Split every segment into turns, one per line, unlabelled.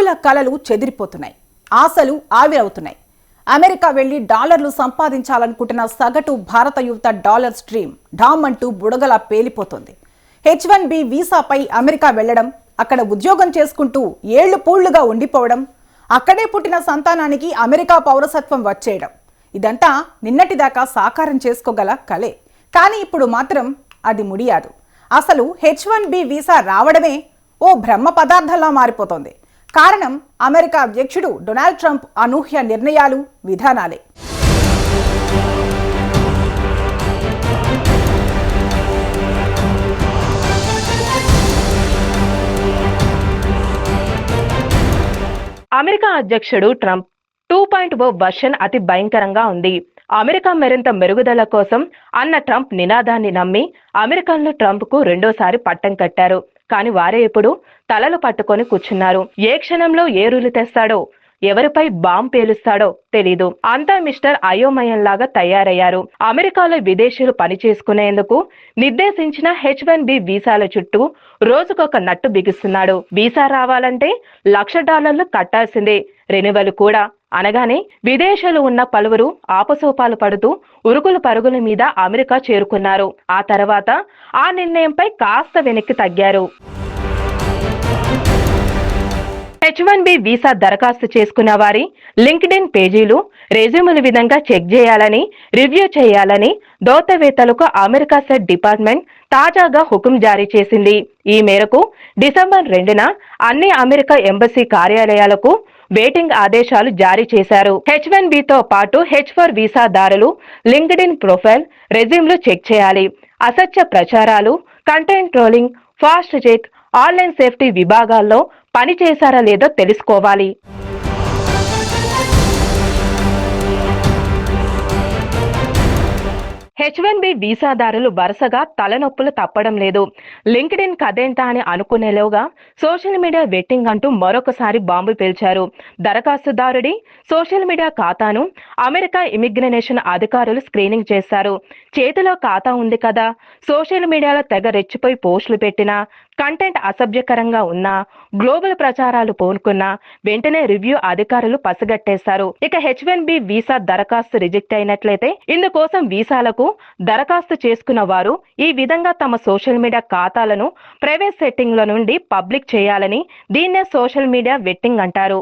బహుళ కలలు చెదిరిపోతున్నాయి, ఆశలు ఆవిరవుతున్నాయి. అమెరికా వెళ్లి డాలర్లు సంపాదించాలనుకుంటున్న సగటు భారత యువత డాలర్ స్ట్రీమ్ ఢామ్ అంటూ బుడగలా పేలిపోతుంది. H1B వీసాపై అమెరికా వెళ్లడం, అక్కడ ఉద్యోగం చేసుకుంటూ ఏళ్లు పూళ్లుగా ఉండిపోవడం, అక్కడే పుట్టిన సంతానానికి అమెరికా పౌరసత్వం వచ్చేయడం, ఇదంతా నిన్నటిదాకా సాకారం చేసుకోగల కలే. కానీ ఇప్పుడు మాత్రం అది ముడియాదు. అసలు H1B వీసా రావడమే ఓ బ్రహ్మ పదార్థంలా మారిపోతోంది. కారణం అమెరికా అధ్యక్షుడు డొనాల్డ్ ట్రంప్ అనూహ్య నిర్ణయాలు, విధానాలే.
అమెరికా అధ్యక్షుడు ట్రంప్ 2.0 వర్షన్ అతి భయంకరంగా ఉంది. అమెరికా మరింత మెరుగుదల కోసం అన్న ట్రంప్ నినాదాన్ని నమ్మి అమెరికన్లు ట్రంప్ కు రెండోసారి పట్టం కట్టారు. కానీ వారే ఇప్పుడు తలలు పట్టుకొని కూర్చున్నారు. ఏ క్షణంలో ఏ రూలు తెస్తాడో, ఎవరిపై బాంబు పేలుస్తాడో తెలీదు. అంతా మిస్టర్ అయోమయంలాగా తయారయ్యారు. అమెరికాలో విదేశీయులు పని చేసుకునేందుకు నిర్దేశించిన H1B వీసాల చుట్టూ రోజుకొక నట్టు బిగిస్తున్నాడు. వీసా రావాలంటే $1,00,000 కట్టాల్సిందే. రెన్యువల్ కూడా అనగానే విదేశాలు ఉన్న పలువురు ఆపసోపాలు పడుతూ ఉరుకుల పరుగుల మీద అమెరికా చేరుకున్నారు. ఆ తర్వాత ఆ నిర్ణయంపై కాస్త వెనక్కి తగ్గారు. H1B వీసా దరఖాస్తు చేసుకున్న వారి లింక్డ్ఇన్ పేజీలు, రెజ్యూముల విధంగా చెక్ చేయాలని, రివ్యూ చేయాలని దౌత్యవేత్తలకు అమెరికా స్టేట్ డిపార్ట్మెంట్ తాజాగా హుకుం జారీ చేసింది. ఈ మేరకు డిసెంబర్ 2న అన్ని అమెరికా ఎంబసీ కార్యాలయాలకు వెయిటింగ్ ఆదేశాలు జారీ చేశారు. H1Bతో పాటు H4 వీసాదారులు లింక్డ్ఇన్ ప్రొఫైల్, రెజ్యూమ్లు చెక్ చేయాలి. అసత్య ప్రచారాలు, content trolling, fast check, online safety విభాగాల్లో పని చేశారా లేదో తెలుసుకోవాలి. H1B వీసాదారులు వరుసగా తలనొప్పులు తప్పడం లేదు. లింక్డ్ఇన్ కదేంటా అని అనుకునేలోగా సోషల్ మీడియా వెట్టింగ్ అంటూ మరొకసారి బాంబు పేల్చారు. దరఖాస్తుదారుడి సోషల్ మీడియా ఖాతాను అమెరికా ఇమిగ్రేషన్ అధికారులు స్క్రీనింగ్ చేశారు. చేతిలో ఖాతా ఉంది కదా, సోషల్ మీడియాలో తెగ రెచ్చిపోయి పోస్టులు పెట్టినా, కంటెంట్ అసభ్యకరంగా ఉన్నా, గ్లోబల్ ప్రచారాలు పూనుకున్నా వెంటనే రివ్యూ అధికారులు పసిగట్టేశారు. ఇక H1B వీసా దరఖాస్తు రిజెక్ట్ అయినట్లయితే ఇందుకోసం వీసాలకు దరఖాస్తు చేసుకున్న వారు ఈ విధంగా తమ సోషల్ మీడియా ఖాతాలను ప్రైవేట్ సెట్టింగ్ల నుండి పబ్లిక్ చేయాలని, దీన్నే సోషల్ మీడియా వెట్టింగ్ అంటారు.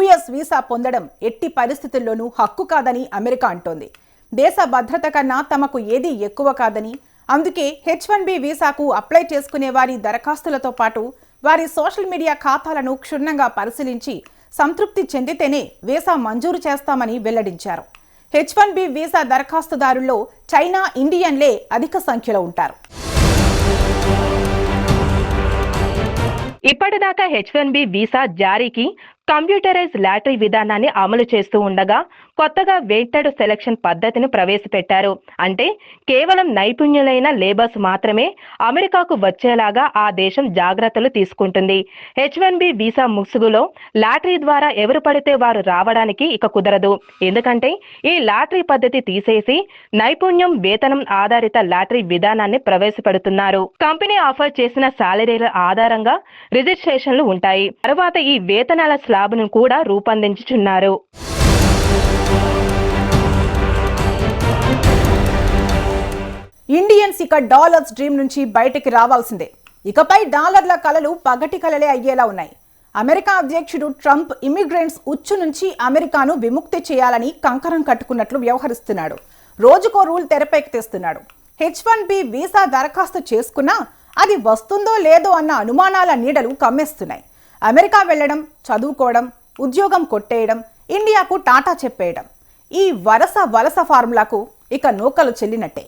US వీసా పొందడం ఎట్టి పరిస్థితుల్లోనూ హక్కు కాదని అమెరికా అంటోంది. దేశ భద్రత కన్నా తమకు ఏదీ ఎక్కువ కాదని, అందుకే H1B వీసాకు అప్లై చేసుకునే వారి దరఖాస్తులతో పాటు వారి సోషల్ మీడియా ఖాతాలను క్షుణ్ణంగా పరిశీలించి సంతృప్తి చెందితేనే వీసా మంజూరు చేస్తామని వెల్లడించారు. H1B వీసా దరఖాస్తుదారుల్లో చైనా, ఇండియన్లే అధిక సంఖ్యలో ఉంటారు.
ఇప్పటిదాకా H1B వీసా జారీకి కంప్యూటరైజ్ లాటరీ విధానాన్ని అమలు చేస్తూ ఉండగా కొత్తగా వెయిటెడ్ సెలక్షన్ పద్ధతిని ప్రవేశపెట్టారు. అంటే కేవలం నైపుణ్యులైన లేబర్స్ మాత్రమే అమెరికాకు వచ్చేలాగా ఆ దేశం జాగ్రత్తలు తీసుకుంటుంది. H1B వీసా ముసుగులో లాటరీ ద్వారా ఎవరు పడితే వారు రావడానికి ఇక కుదరదు. ఎందుకంటే ఈ లాటరీ పద్ధతి తీసేసి నైపుణ్యం, వేతనం ఆధారిత లాటరీ విధానాన్ని ప్రవేశపెడుతున్నారు. కంపెనీ ఆఫర్ చేసిన సాలరీల ఆధారంగా రిజిస్ట్రేషన్లు ఉంటాయి. తర్వాత ఈ వేతనాల స్లాబ్ను కూడా రూపొందించుచున్నారు.
ఇండియన్స్ ఇక డాలర్స్ డ్రీమ్ నుంచి బయటికి రావాల్సిందే. ఇకపై డాలర్ల కలలు పగటి కలలే అయ్యేలా ఉన్నాయి. అమెరికా అధ్యక్షుడు ట్రంప్ ఇమిగ్రెంట్స్ ఉచ్చు నుంచి అమెరికాను విముక్తి చేయాలని కంకణం కట్టుకున్నట్లు వ్యవహరిస్తున్నాడు. రోజుకో రూల్ తెరపైకి తెస్తున్నాడు. H1B వీసా దరఖాస్తు చేసుకున్నా అది వస్తుందో లేదో అన్న అనుమానాల నీడలు కమ్మేస్తున్నాయి. అమెరికా వెళ్లడం, చదువుకోవడం, ఉద్యోగం కొట్టేయడం, ఇండియాకు టాటా చెప్పేయడం, ఈ వలస ఫార్ములాకు ఇక నూకలు చెల్లినట్టే.